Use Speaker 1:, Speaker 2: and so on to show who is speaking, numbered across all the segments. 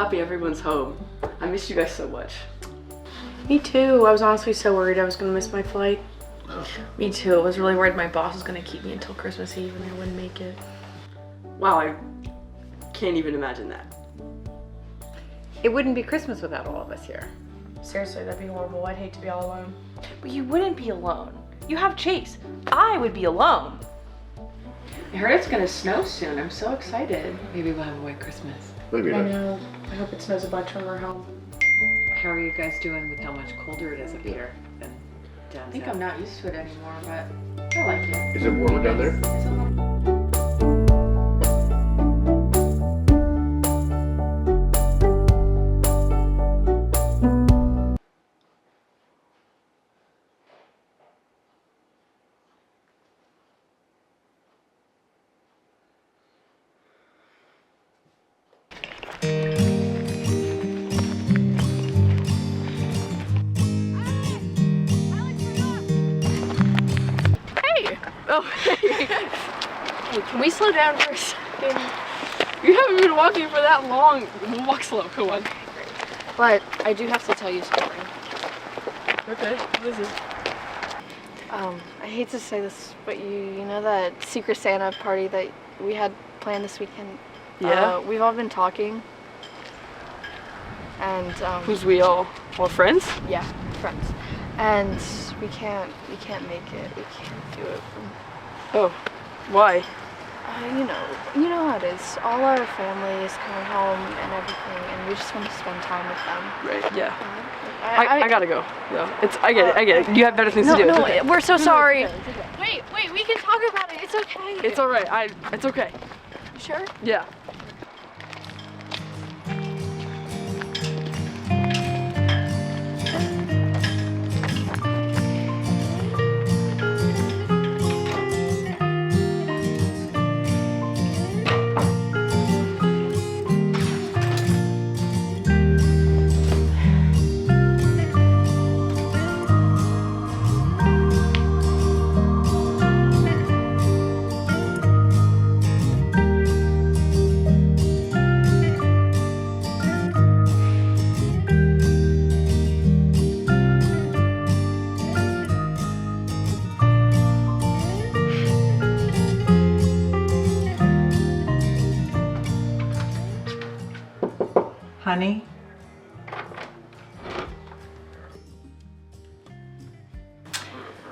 Speaker 1: happy everyone's home. I missed you guys so much.
Speaker 2: Me too. I was honestly so worried I was gonna miss my flight.
Speaker 3: Me too. I was really worried my boss was gonna keep me until Christmas Eve and I wouldn't make it.
Speaker 1: Wow, I can't even imagine that.
Speaker 2: It wouldn't be Christmas without all of us here.
Speaker 3: Seriously, that'd be horrible. I'd hate to be all alone. But you wouldn't be alone. You have Chase. I would be alone. I heard it's gonna snow soon. I'm so excited.
Speaker 2: Maybe we'll have a white Christmas.
Speaker 4: Maybe
Speaker 3: I
Speaker 4: not.
Speaker 3: know. I hope it snows a bunch when we're home.
Speaker 2: How are you guys doing with how much colder it is up here than down
Speaker 3: I think
Speaker 2: south?
Speaker 3: I'm not used to it anymore, but I like it.
Speaker 4: Is it warmer down there?
Speaker 3: It's a little- Oh, hey, can we slow down for a second? You haven't been walking for that long. We'll walk slow, come on. But I do have to tell you something. Okay, what is it? I hate to say this, but you know that Secret Santa party that we had planned this weekend?
Speaker 1: Yeah?
Speaker 3: We've all been talking. And,
Speaker 1: Who's we all? All friends?
Speaker 3: yeah, friends. And we can't make it. We can't do it.
Speaker 1: Oh, why?
Speaker 3: You know how it is. All our family is coming home and everything, and we just want to spend time with them.
Speaker 1: Right, yeah. I gotta go. No, I get it. You have better things to do.
Speaker 3: No,
Speaker 1: It's okay.
Speaker 3: we're so sorry.
Speaker 1: It's okay.
Speaker 3: Wait, we can talk about it. It's okay.
Speaker 1: It's alright. It's okay.
Speaker 3: You sure?
Speaker 1: Yeah.
Speaker 2: Honey?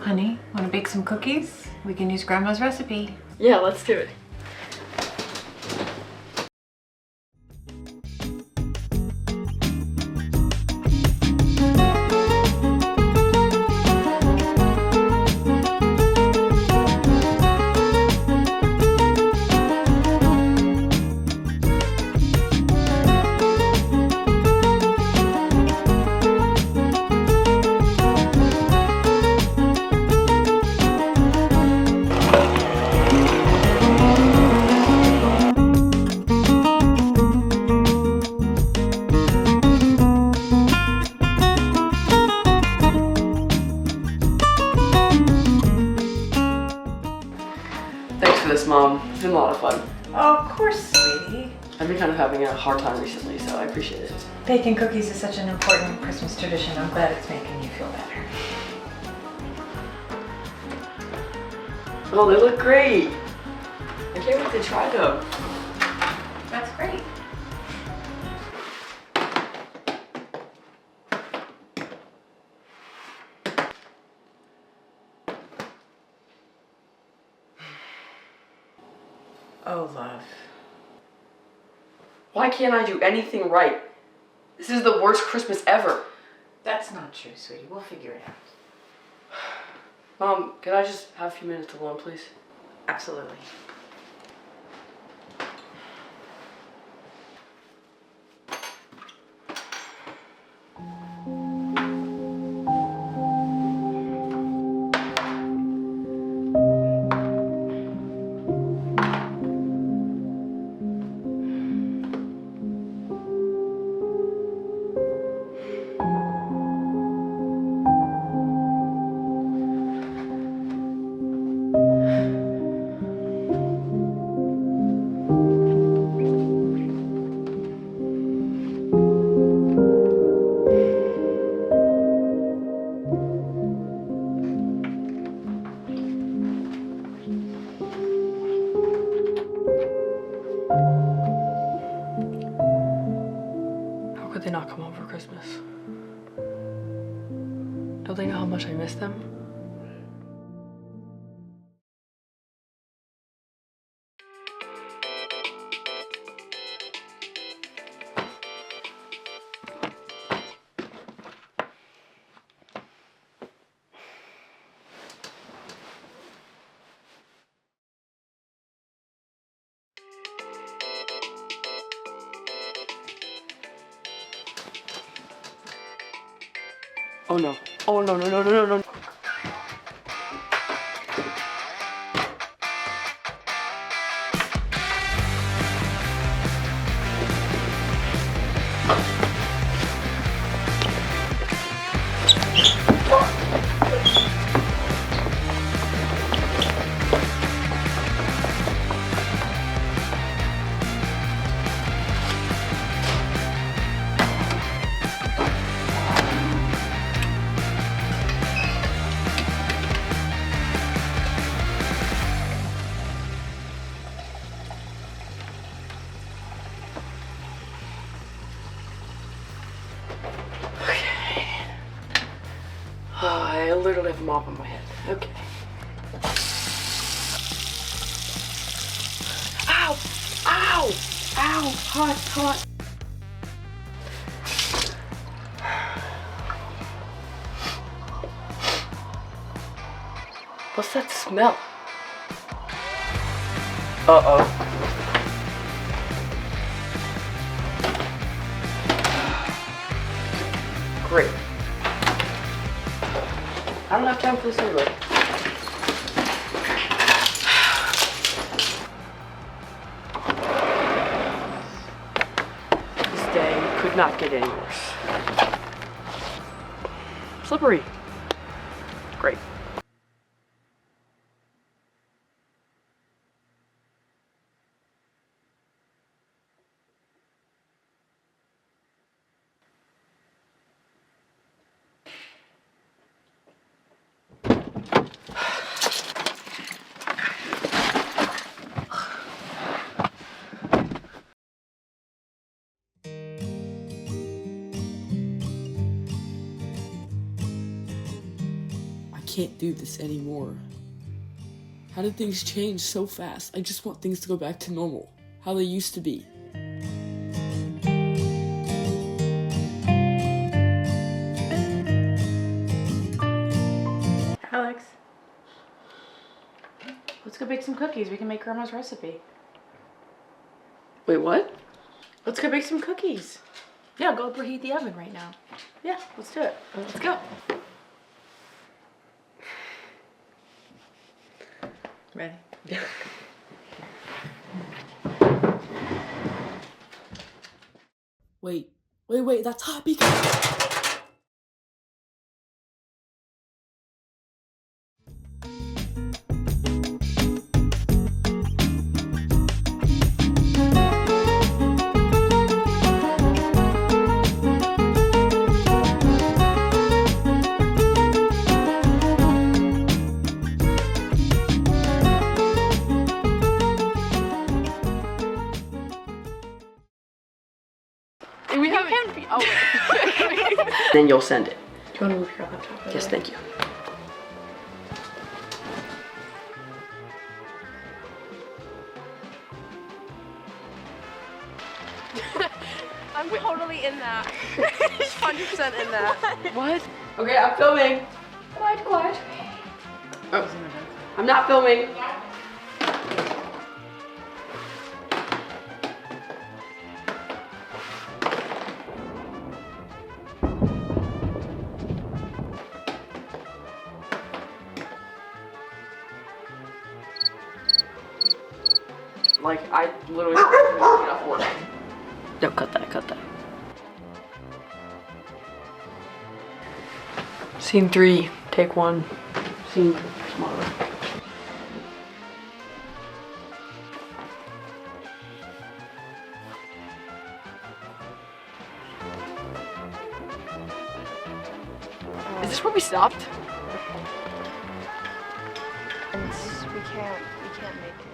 Speaker 2: Honey, want to bake some cookies? We can use Grandma's recipe.
Speaker 1: Yeah, let's do it. Thanks for this, Mom. It's been a lot of fun.
Speaker 2: Oh, of course, sweetie.
Speaker 1: I've been kind of having a hard time recently, so I appreciate it.
Speaker 2: Baking cookies is such an important Christmas tradition. I'm glad it's making you feel better.
Speaker 1: Oh, they look great. I can't wait to try them.
Speaker 2: That's great. Oh, love.
Speaker 1: Why can't I do anything right? This is the worst Christmas ever.
Speaker 2: That's not true, sweetie. We'll figure it out.
Speaker 1: Mom, can I just have a few minutes alone, please?
Speaker 2: Absolutely.
Speaker 1: they not come home for Christmas? Don't they know how much I miss them? Oh no. Oh no, no, no, no, no, no. I literally have a mop on my head. Okay. Ow! Ow! Ow! Hot, hot. What's that smell? Uh-oh. Great. I don't have time for this anyway. This day could not get any worse. Slippery. Great. I can't do this anymore. How did things change so fast? I just want things to go back to normal, how they used to be.
Speaker 4: Alex, let's go bake some cookies. We can make Grandma's recipe.
Speaker 1: Wait, what?
Speaker 4: Let's go bake some cookies. Yeah, go preheat the oven right now. Yeah, let's do it. Let's go. Ready? Yeah.
Speaker 1: Wait, that's hot because... We haven't... Oh, wait. Then you'll send it.
Speaker 4: Do you want to move your laptop?
Speaker 1: Yes, thank you.
Speaker 3: I'm totally in that. 100% in that.
Speaker 1: What? Okay, I'm filming.
Speaker 4: Quiet.
Speaker 1: Oh, I'm not filming. Like, I literally enough work. No, cut that. Scene 3, take 1. Scene tomorrow. Is this where we stopped?
Speaker 3: And we can't make it.